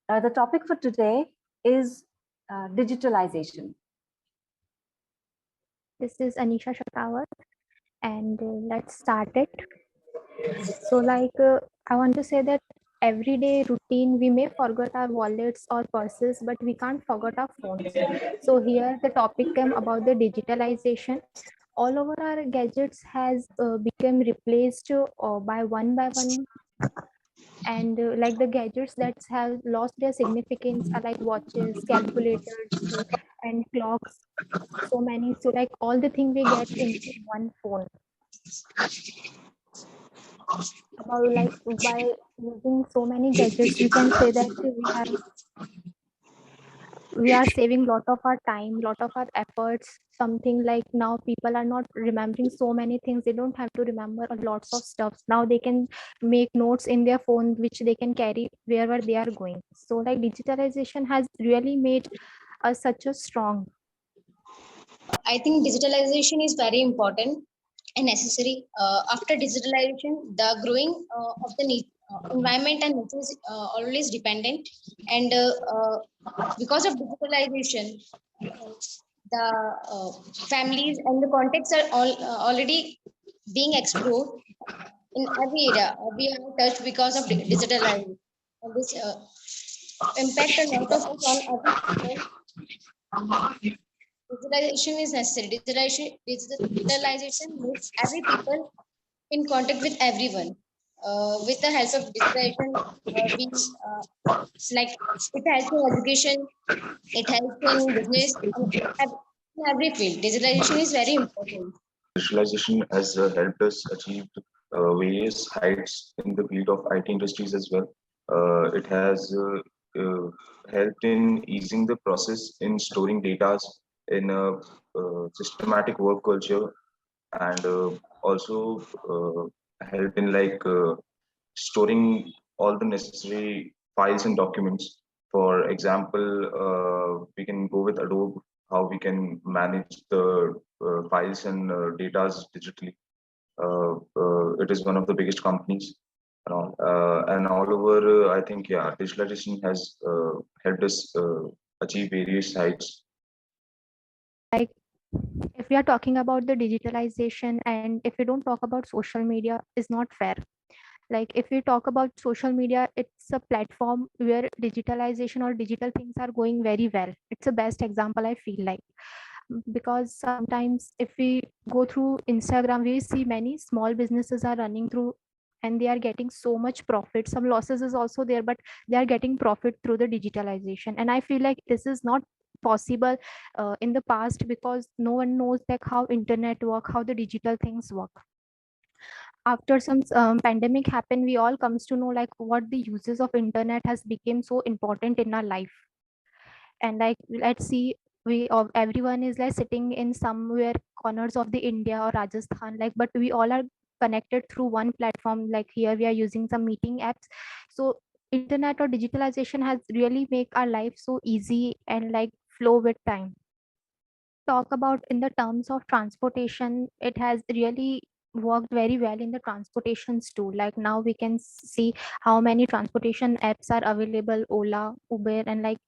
The topic for today is digitalization. This is Anisha Shakawat, and let's start it. So, I want to say that everyday routine, we may forget our wallets or purses, but we can't forget our phones. So, here the topic came about the digitalization. All over our gadgets has become replaced by one, and like the gadgets that have lost their significance are like watches, calculators, and clocks. So many, so like all the things we get into one phone. About like by using so many gadgets, we can say that we are saving lot of our time, lot of our efforts. Something like now people are not remembering so many things, they don't have to remember a lots of stuff. Now they can make notes in their phone which they can carry wherever they are going. So like digitalization has really made us such a strong. I think digitalization is very important and necessary. After digitalization, the growing of the environment and nature is always dependent. And because of digitalization, the families and the contexts are already being explored in every area. We are touched because of digitalization. And this impact a lot of us on every people. Digitalization is necessary. Digitalization makes every people in contact with everyone. With the help of digitalization, we like it helps in education, it helps in business, in every field. Digitalization is very important. Digitalization has helped us achieve various heights in the field of IT industries as well. It has helped in easing the process in storing data in a systematic work culture, and also help in storing all the necessary files and documents. For example, we can go with Adobe, how we can manage the files and data digitally. It is one of the biggest companies and all over. I think, yeah, digitalization has helped us achieve various heights. Like if we are talking about the digitalization and if we don't talk about social media is not fair. Like if we talk about social media, it's a platform where digitalization or digital things are going very well. It's the best example I feel like, because sometimes if we go through Instagram, we see many small businesses are running through and they are getting so much profit. Some losses is also there, but they are getting profit through the digitalization. And I feel like this is not possible in the past, because no one knows like how internet work, how the digital things work. After some pandemic happened, we all comes to know like what the uses of internet has become so important in our life. And like let's see, we of everyone is like sitting in somewhere corners of the India or Rajasthan, like but we all are connected through one platform. Like here we are using some meeting apps. So internet or digitalization has really make our life so easy and like flow with time. Talk about in the terms of transportation, it has really worked very well in the transportations too. Like now we can see how many transportation apps are available, Ola, Uber, and like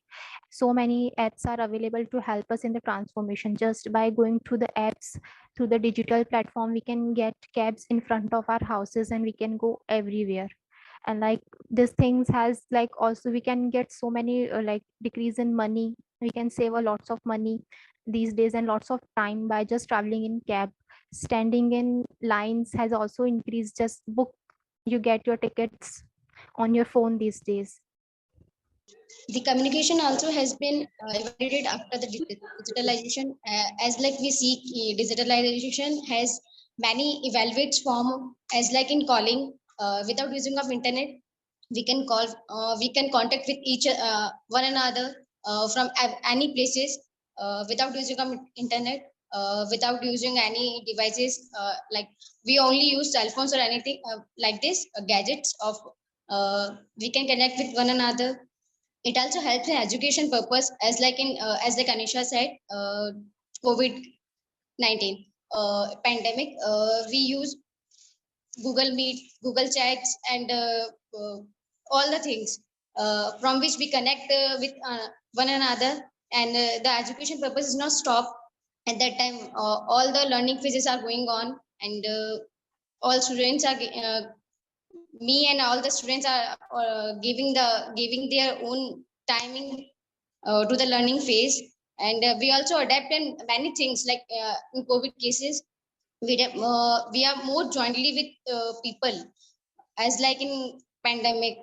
so many apps are available to help us in the transformation. Just by going through the apps, through the digital platform, we can get cabs in front of our houses and we can go everywhere. And like this things has like also we can get so many like decrease in money. We can save a lots of money these days and lots of time by just traveling in cab. Standing in lines has also increased. Just book, you get your tickets on your phone these days. The communication also has been evaluated after the digitalization, as like we see digitalization has many evaluates form, as like in calling, without using of internet we can call, we can contact with each one another from any places without using of internet, without using any devices, like we only use cell phones or anything like this gadgets of, we can connect with one another. It also helps in education purpose, as like in as like Anisha said, COVID-19 pandemic, we use Google Meet, Google Chats, and all the things from which we connect with one another, and the education purpose is not stopped at that time. All the learning phases are going on, and all students are me and all the students are giving their own timing to the learning phase. And we also adapt in many things, like in COVID cases we are more jointly with people, as like in pandemic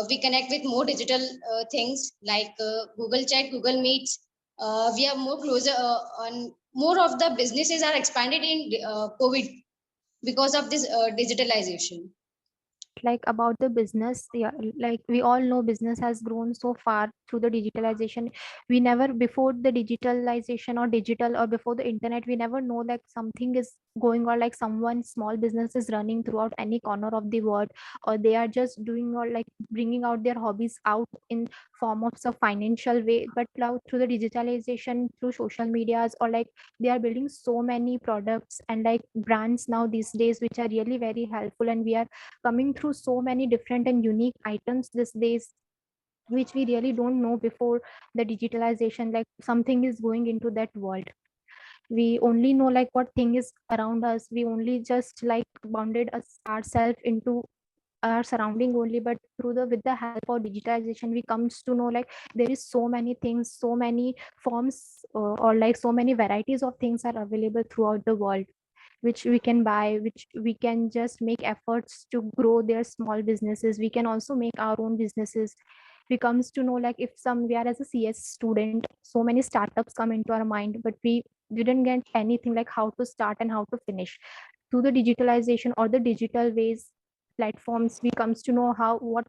we connect with more digital things like Google Chat, Google Meets. We are more closer on more of the businesses are expanded in COVID because of this digitalization. Like about the business, yeah, like we all know business has grown so far through the digitalization. We never before the digitalization or digital or before the internet, we never know like something is going, or like someone small business is running throughout any corner of the world, or they are just doing or like bringing out their hobbies out in form of some financial way. But now through the digitalization, through social medias, or like they are building so many products and like brands now these days, which are really very helpful, and we are coming through so many different and unique items these days, which we really don't know before the digitalization, like something is going into that world. We only know like what thing is around us, we only just like bounded us ourselves into our surrounding only. But through the with the help of digitalization, we comes to know like there is so many things, so many forms, or like so many varieties of things are available throughout the world, which we can buy, which we can just make efforts to grow their small businesses. We can also make our own businesses. We comes to know like if some we are as a CS student, so many startups come into our mind, but we didn't get anything like how to start and how to finish. Through the digitalization or the digital ways platforms, we comes to know how what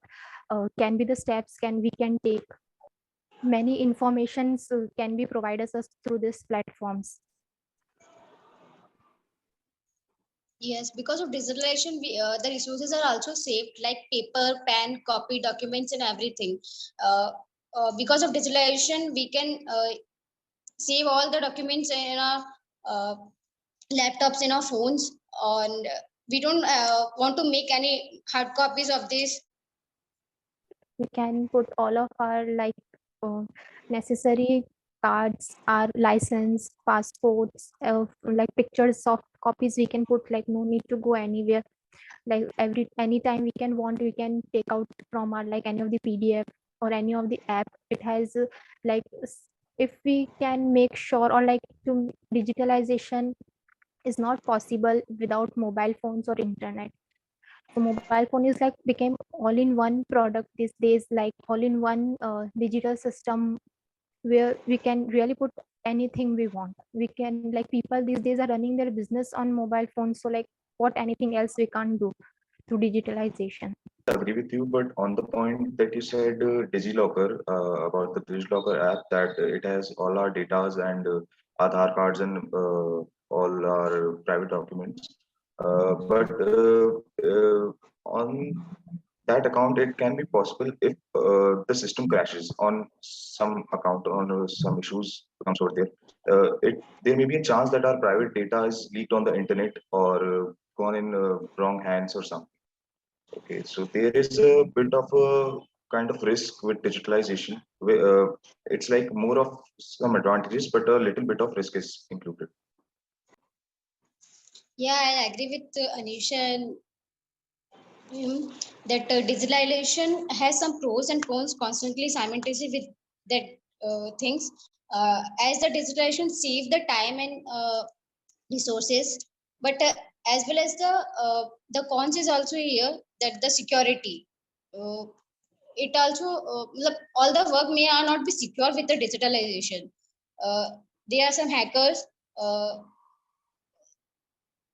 can be the steps can we can take. Many informations can be provided us through these platforms. Yes, because of digitalization, the resources are also saved, like paper, pen, copy, documents, and everything. Uh, because of digitalization, we can save all the documents in our uh, laptops, in our phones, and we don't want to make any hard copies of this. We can put all of our like necessary cards, our license, passports, like pictures, soft copies we can put, like no need to go anywhere. Like anytime we can want, we can take out from our like any of the PDF or any of the app. It has like if we can make sure, or like to digitalization is not possible without mobile phones or internet. So mobile phone is like became all in one product these days, like all in one digital system where we can really put anything we want. We can like people these days are running their business on mobile phones, so like what anything else we can't do through digitalization. Agree with you, but on the point that you said, DigiLocker, about the DigiLocker app, that it has all our datas and Aadhaar cards and all our private documents. But on that account, it can be possible if the system crashes on some account, on some issues comes over there. There may be a chance that our private data is leaked on the internet or gone in wrong hands or something. Okay, so there is a bit of a kind of risk with digitalization. It's like more of some advantages, but a little bit of risk is included. Yeah, I agree with Anisha and that digitalization has some pros and cons constantly simultaneously with that things. As the digitalization save the time and resources, but as well as the cons is also here, that the security. Uh, it also all the work may or not be secure with the digitalization. Uh, there are some hackers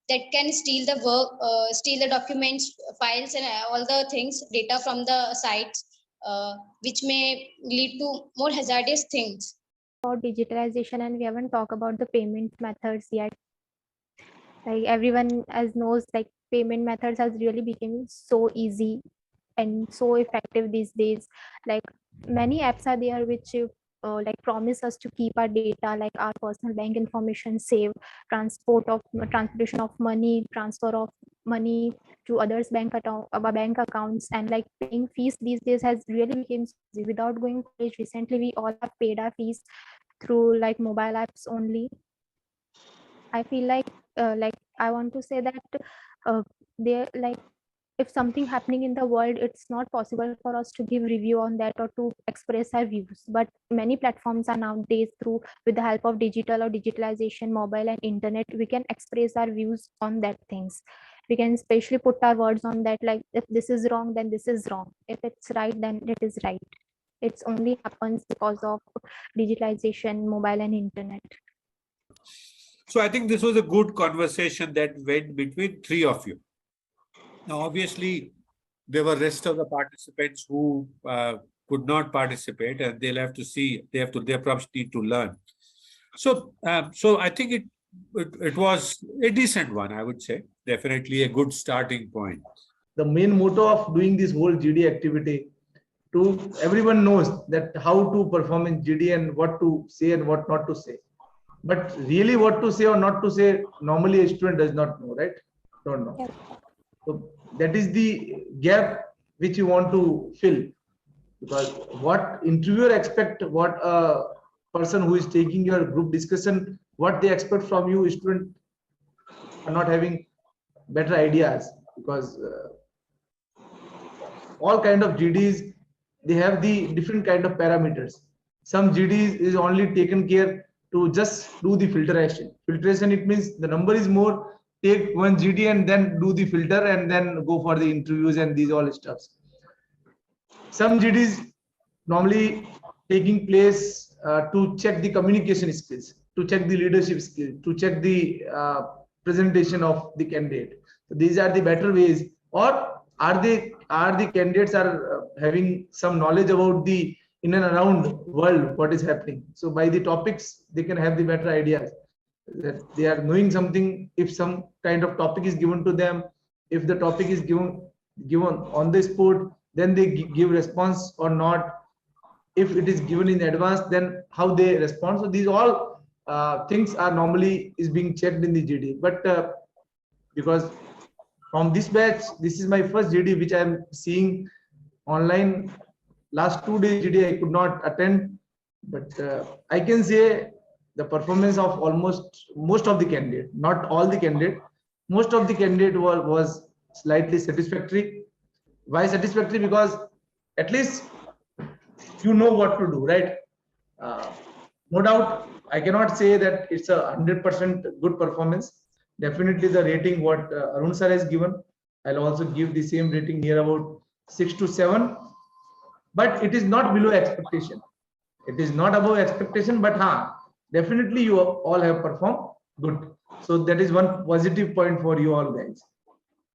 that can steal the work, steal the documents, files, and all the things, data from the sites, which may lead to more hazardous things. About digitalization, and we haven't talked about the payment methods yet. Like everyone as knows, like payment methods has really become so easy and so effective these days. Like many apps are there which like promise us to keep our data, like our personal bank information safe, transportation of money, transfer of money to others' bank accounts, and like paying fees these days has really become so easy. Without going to college, recently we all have paid our fees through like mobile apps only. I feel like I want to say that they like, if something happening in the world, it's not possible for us to give review on that or to express our views. But many platforms are nowadays, through with the help of digital or digitalization, mobile and internet, we can express our views on that things. We can especially put our words on that, like if this is wrong, then this is wrong. If it's right, then it is right. It's only happens because of digitalization, mobile and internet. So I think this was a good conversation that went between three of you. Now, obviously, there were rest of the participants who could not participate, and they'll have to see. They perhaps need to learn. So, so I think it was a decent one. I would say definitely a good starting point. The main motto of doing this whole GD activity, to everyone knows that how to perform in GD and what to say and what not to say. But really, what to say or not to say, normally a student does not know, right? Don't know. So that is the gap which you want to fill, because what interviewer expect, what a person who is taking your group discussion, what they expect from you, student are not having better ideas, because all kind of GDs, they have the different kind of parameters. Some GDs is only taken care to just do the filtration. Filtration, it means the number is more, take one GD and then do the filter and then go for the interviews and these all stuffs. Some GDs normally taking place to check the communication skills, to check the leadership skills, to check the presentation of the candidate. So these are the better ways. Or are the candidates are having some knowledge about the in and around world, what is happening. So by the topics, they can have the better ideas, that they are knowing something. If some kind of topic is given to them, if the topic is given on the spot, then they give response or not. If it is given in advance, then how they respond. So these all things are normally is being checked in the GD. But because from this batch, this is my first GD which I am seeing online. Last 2 days GD I could not attend, but I can say the performance of almost most of the candidate, not all the candidate, most of the candidate was slightly satisfactory. Why satisfactory? Because at least you know what to do, right? No doubt, I cannot say that it's a 100% good performance. Definitely the rating what Arun sir has given, I'll also give the same rating, near about 6 to 7. But it is not below expectation. It is not above expectation, but definitely you all have performed good. So that is one positive point for you all guys.